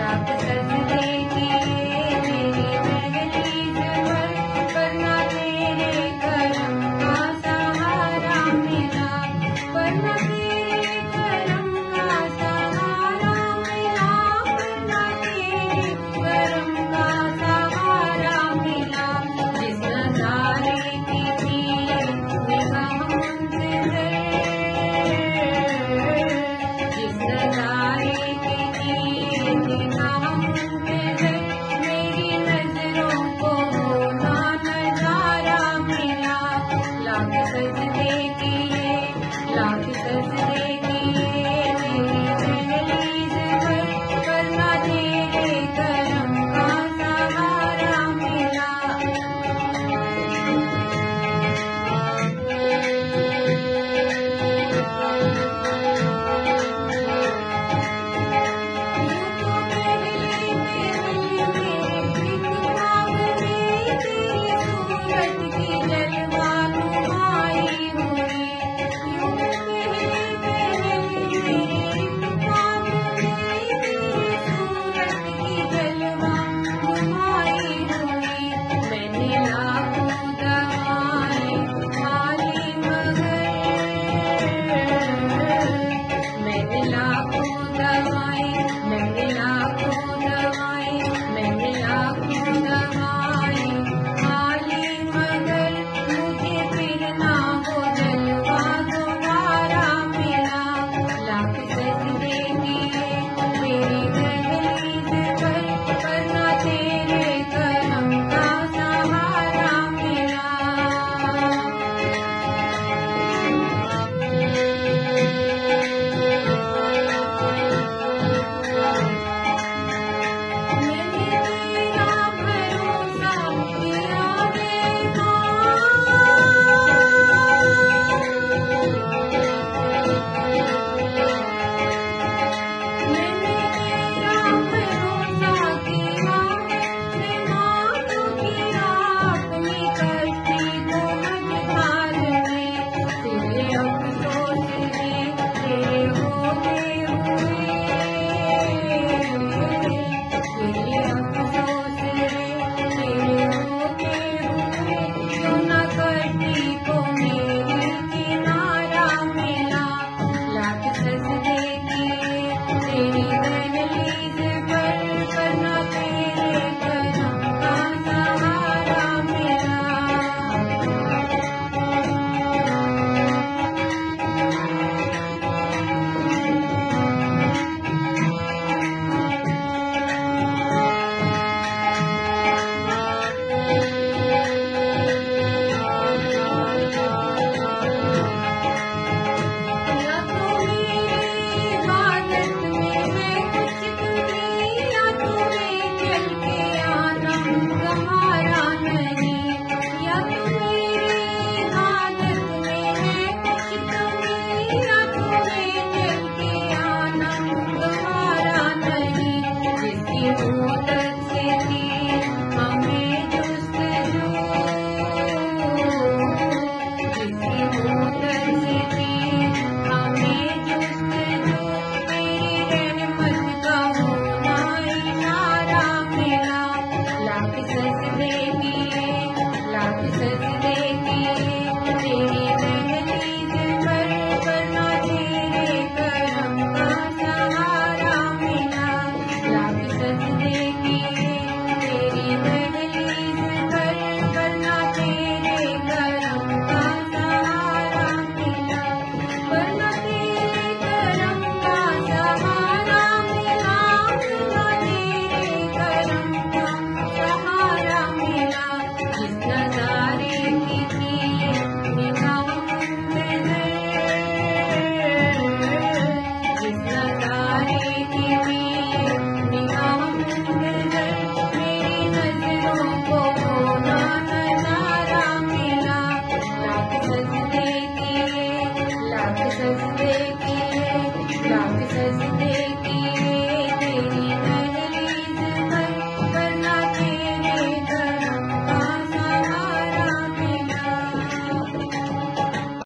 लाख सजदे किए मेरी दहलीज पर, वरना तेरे करम का सहारा मिला, वरना तेरे करम का सहारा मिला, वरना तेरे करम का सहारा मिला। जिस नजारे की थी निगाह मुंतज़िर, जिस नजारे की थी निगाह मुंतज़िर, मेरी नजरों को ना नजारा मिला। लाख सजदे किए, लाख सजदे किए मेरी दहलीज पर, वरना तेरे करम का सहारा मिला। सजदे किए, लाख